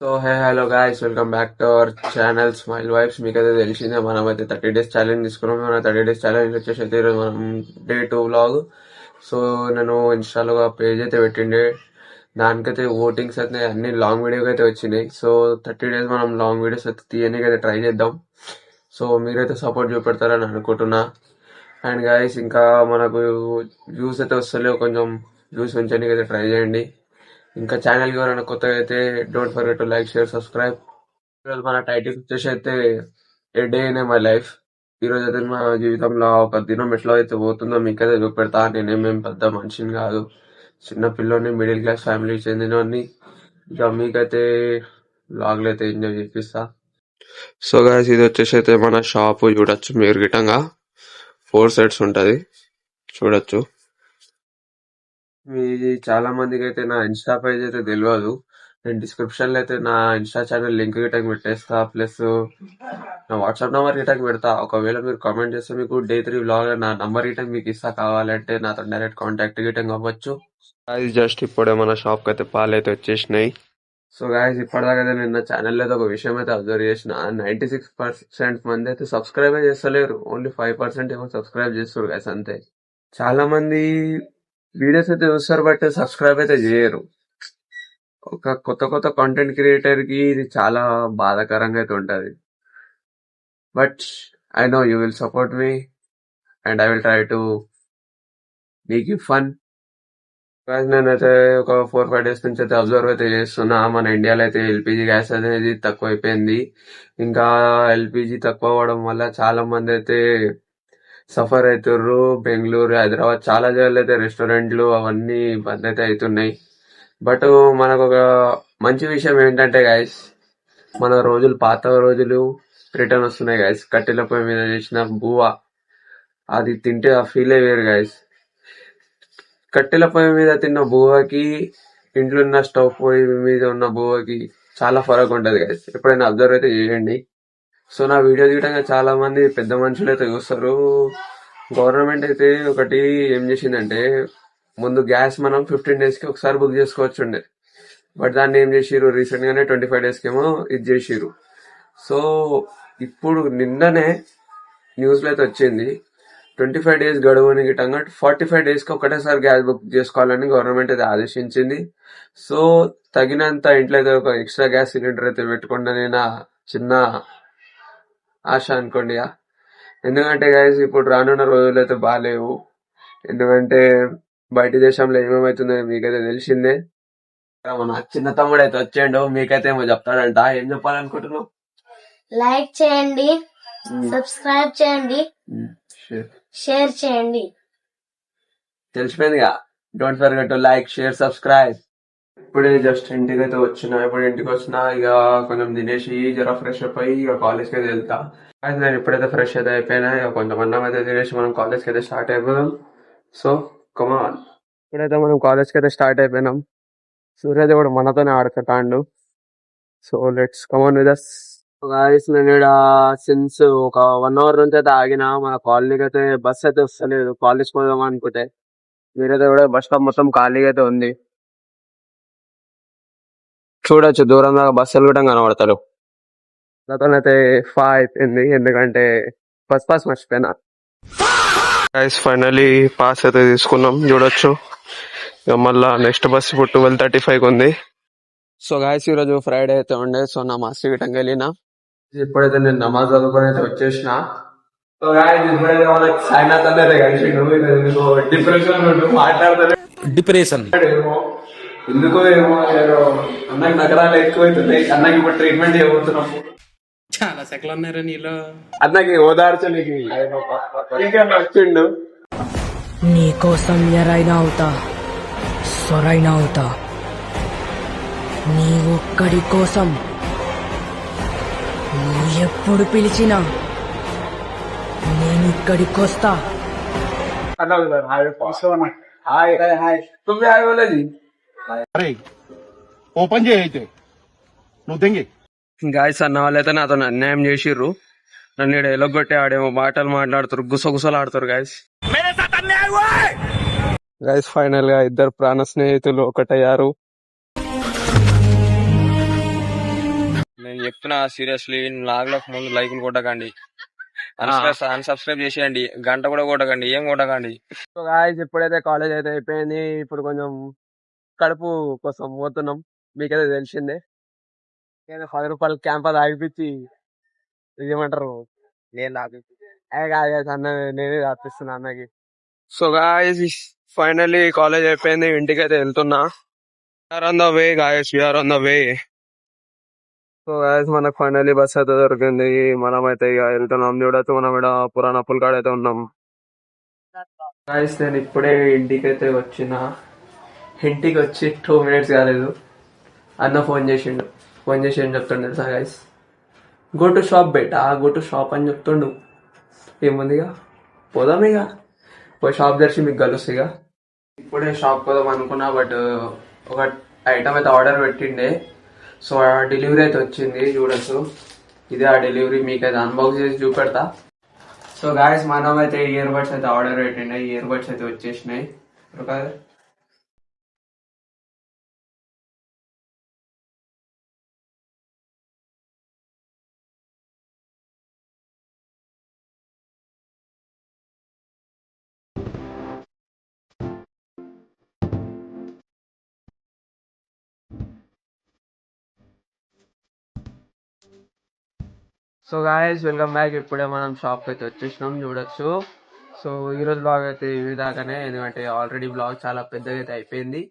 So hey hello guys, welcome back to our channel smile vibes. మీకైతే తెలిసిందే మనం అయితే 30 days ఛాలెంజ్ తీసుకున్నాం. మన 30 days ఛాలెంజ్ వచ్చేసి అయితే ఈరోజు మనం డే 2 వ్లాగ్. సో నేను ఇన్స్టాలో పేజ్ అయితే పెట్టిండే, దానికైతే ఓటింగ్స్ అయితే అన్ని లాంగ్ వీడియోకి అయితే వచ్చినాయి. సో 30 days మనం లాంగ్ వీడియోస్ అయితే తీయడానికి అయితే ట్రై చేద్దాం. సో మీరైతే సపోర్ట్ చూపెడతారని అనుకుంటున్నా. అండ్ గాయస్, ఇంకా మనకు వ్యూస్ అయితే వస్తలేవు, కొంచెం వ్యూస్ పెంచడానికి అయితే ట్రై చేయండి. ఇంకా ఛానల్కి ఎవరైనా కొత్తగా అయితే don't forget to like, share, subscribe. ఈరోజు మన టైటిల్ వచ్చేసి అయితే ఏ డే ఇన్ మై లైఫ్. ఈరోజు అయితే మా జీవితంలో ఒక దినం ఎట్లా అయితే పోతుందో మీకైతే చూపెడతా. నేనేమేం పెద్ద మనిషిని కాదు, చిన్న పిల్లోని, మిడిల్ క్లాస్ ఫ్యామిలీకి చెందినోని. ఇక మీకైతే వ్లాగ్లు అయితే ఎంజాయ్ చేపిస్తా. సో గాయస్, ఇది వచ్చేసి అయితే మన షాప్ చూడొచ్చు. మీరు గిట్టంగా 4 sets ఉంటది, చూడొచ్చు. మీ చాలా మందికి అయితే నా ఇన్స్టా పేజ్ అయితే తెలియదు. నేను డిస్క్రిప్షన్ లో అయితే నా ఇన్స్టా ఛానల్ లింక్ గిటక్ పెట్టేస్తా, ప్లస్ నా వాట్సాప్ నంబర్ గిటక్ పెడతా. ఒకవేళ మీరు కామెంట్ చేస్తే మీకు డే 3 వ్లాగ్ నా నంబర్ గిటక్ మీకు ఇస్తా. కావాలంటే నాతో డైరెక్ట్ కాంటాక్ట్ గిటక్ అవ్వచ్చు. గాయస్, జస్ట్ ఇప్పుడే మన షాప్ కి అయితే పాలు అయితే వచ్చేసినాయి. సో గాయస్, ఇప్పటిదాకా అయితే నేను నా ఛానల్ అయితే ఒక విషయం అయితే అబ్జర్వ్ చేసిన. 96% మంది అయితే సబ్స్క్రైబ్ చేస్తలేరు, ఓన్లీ 5% ఏమో సబ్స్క్రైబ్ చేస్తారు గాయస్, అంతే. చాలా మంది వీడియోస్ అయితే చూస్తారు, బట్ సబ్స్క్రైబ్ అయితే చేయరు. ఒక కొత్త కొత్త కాంటెంట్ క్రియేటర్ కి ఇది చాలా బాధాకరంగా అయితే ఉంటది. But I know you will support me and I will try to make you fun. నేనైతే ఒక 4-5 days నుంచి అయితే అబ్జర్వ్ అయితే చేస్తున్నా. మన ఇండియాలో అయితే ఎల్పిజి గ్యాస్ అనేది తక్కువ అయిపోయింది. ఇంకా ఎల్పిజి తక్కువ అవ్వడం వల్ల చాలా మంది అయితే సఫర్ అవుతుర్రు. బెంగళూరు, హైదరాబాద్ చాలా జాగాలో అయితే రెస్టారెంట్లు అవన్నీ బంద్ అయితే అవుతున్నాయి. బట్ మనకు ఒక మంచి విషయం ఏంటంటే గైస్, మన పాత రోజులు రిటర్న్ వస్తున్నాయి గైస్. కట్టెల పొయ్యి మీద చేసిన బువ్వ, అది తింటే ఆ ఫీలే వేరు గైస్. కట్టెల పొయ్యి మీద తిన్న బువ్వకి, ఇంట్లో ఉన్న స్టవ్ పొయ్యి మీద ఉన్న బువ్వకి చాలా ఫరక్ ఉంటది గైస్. ఎప్పుడైనా అబ్జర్వ్ అయితే చేయండి. సో నా వీడియో తీయడానికి చాలా మంది పెద్ద మనుషులు అయితే చూస్తారు. గవర్నమెంట్ అయితే ఒకటి ఏం చేసిందంటే, ముందు గ్యాస్ మనం 15 days కి ఒకసారి బుక్ చేసుకోవచ్చు ఉండే, బట్ దాన్ని ఏం చేసిర్రు, రీసెంట్ గానే 25 days కి ఏమో ఇది చేసిర్రు. సో ఇప్పుడు నిన్ననే న్యూస్ లో అయితే వచ్చింది, 25 days గడువుని గిట్టంగా 45 days కి ఒకటేసారి గ్యాస్ బుక్ చేసుకోవాలని గవర్నమెంట్ అయితే ఆదేశించింది. సో తగినంత ఇంట్లో అయితే ఒక ఎక్స్ట్రా గ్యాస్ సిలిండర్ అయితే పెట్టుకోండి అని నా చిన్న ఆశ అనుకోండి. ఎందుకంటే గైస్, ఇప్పుడు రానున్న రోజులు అయితే బాగాలేవు. ఎందుకంటే బయట దేశంలో ఏమేమవుతుందో మీకైతే తెలిసిందే. మన చిన్న తమ్ముడు అయితే వచ్చాడు, మీకైతే ఏమో చెప్తాడంట. ఏం చెప్పాలనుకుంటున్నావు? లైక్ చేయండి, సబ్స్క్రైబ్ చేయండి, షేర్ చేయండి. తెలిసిపోయిందిగా, don't forget to like, share, subscribe. ఇప్పుడే జస్ట్ ఇంటికి అయితే వచ్చిన. ఇప్పుడు ఇంటికి వచ్చినా ఇక కొంచెం తినేసి జర ఫ్రెష్ అప్ అయ్యి ఇక కాలేజ్కి అయితే వెళ్తా. నేను ఇప్పుడైతే ఫ్రెష్ అయితే అయిపోయినా. ఇక కొంతమంది అయితే తినేసి మనం కాలేజ్కి అయితే స్టార్ట్ అయిపోదాం. సో కమాన్, ఇప్పుడైతే మనం కాలేజ్కి అయితే స్టార్ట్ అయిపోయినాం. సూర్యదేవుడు మనతోనే ఆడుకుంటాండు. So let's come on with us. Guys, నేను ఇక్కడ సిన్స్ ఒక 1 hour నుంచి అయితే ఆగిన. మన కాలనీకి అయితే బస్ అయితే వస్తలేదు. కాలేజ్ పోదాం అనుకుంటే మీరైతే కూడా బస్ స్టాప్ మొత్తం ఖాళీగా అయితే ఉంది. చూడొచ్చు, దూరం దాకా బస్సులు కూడా కనబడతారు. నాతోనైతే అయిపోయింది, ఎందుకంటే ఫస్ట్ పాస్ మర్చిపోయినా. గైస్, ఫైనలీ పాస్ అయితే తీసుకున్నాం. చూడొచ్చు, ఇక మళ్ళా నెక్స్ట్ బస్ ఇప్పుడు 12:35 ఉంది. సో గాయస్, ఈరోజు ఫ్రైడే అయితే ఉండే. సో నమాజ్ చేయడానికి వెళ్ళిన. ఇప్పుడైతే నేను నమాజ్ చదువుకొని అయితే వచ్చేసిన. సో గాయస్, ఇప్పుడైతే మనకి సాయినాథ్ అనేది కలిసిండు. డిప్రెషన్ ఎందుకో ఏమో అన్నకి నగరాలు ఎక్కువైతున్నాయి. అన్నకి ఇప్పుడు ట్రీట్మెంట్ చేయబోతున్నాం. చాలా సెకలు ఉన్నారా నీలో? అన్నకి ఓదార్చనికి వచ్చిండు. నీకోసం ఎరైనా అవుతా, సొరైనా అవుతా. నీ ఒక్కడి కోసం నువ్వు ఎప్పుడు పిలిచినా నేను ఇక్కడికొస్తా. అరే ఓపెన్ చేయి అయితే నువ్వు తెంగి. గాయస్, అన్న వాళ్ళైతే నాతో అన్యాయం చేసిర్రు. నన్ను ఇక్కడ ఎలగొట్టి ఆడేమో మాటలు మాట్లాడుతారు, గుసగుసలు ఆడుతారు. గాయస్ గాయస్ ఫైనల్ గా ఇద్దరు ప్రాణ స్నేహితులు ఒకటయ్యారు. చెప్తున్నా సీరియస్లీ, నాగులకు ముందు లైకులు కొట్టకండి, అన్సబ్స్క్రైబ్ చేసేయండి, గంట కూడా కొట్టకండి, ఏం కొట్టకండి. సో గాయ్స్, ఇప్పుడైతే కాలేజ్ అయితే అయిపోయింది. ఇప్పుడు కొంచెం కడుపు కోసం పోతున్నాం, మీకైతే తెలిసిందే. ఏదో 10 రూపాయలు క్యాంప్ అది ఆగిపించి ఇదేమంటారు, నేను కాదు అన్న, నేనే రాపిస్తున్నా అన్నకి. సో గాయస్, ఫైనల్లీ కాలేజ్ అయిపోయింది, ఇంటికి అయితే వెళ్తున్నా. On the way guys, we are on the way. So guys, మనకు ఫైనల్లీ బస్ అయితే దొరికింది. మనం అయితే ఇక వెళ్తున్నాం. చూడొచ్చు, మనం ఇక్కడ పురాణ పుల్కాడ అయితే ఉన్నాం. గాయస్, నేను ఇప్పుడే ఇంటికి అయితే వచ్చిన. ఇంటికి వచ్చి 2 minutes కాలేదు, అన్న ఫోన్ చేసి ఏం చెప్తుండే తెలుసా guys, go to shop beta, go to shop అని చెప్తుండు. ఏముందిగా, పోదాం ఇక, పోయి షాప్ తెరిచి మీకు కలుస్తుంది ఇక. ఇప్పుడే షాప్ పోదాం అనుకున్నా, బట్ ఒక ఐటమ్ అయితే ఆర్డర్ పెట్టిండే. సో ఆ డెలివరీ అయితే వచ్చింది, చూడొచ్చు. ఇదే ఆ డెలివరీ, మీకు అయితే అన్బాక్స్ చేసి చూపెడతా. సో గాయస్, మనం అయితే ఇయర్ బడ్స్ అయితే ఆర్డర్ పెట్టిండే, ఇయర్ బడ్స్ అయితే వచ్చేసినాయి. Okay, so guys, welcome back. ఇప్పుడే మనం షాప్ అయితే వచ్చేసినాం, చూడొచ్చు. సో ఈరోజు బ్లాగ్ అయితే ఈ విధంగానే, ఎందుకంటే ఆల్రెడీ బ్లాగ్ చాలా పెద్దగా అయితే అయిపోయింది.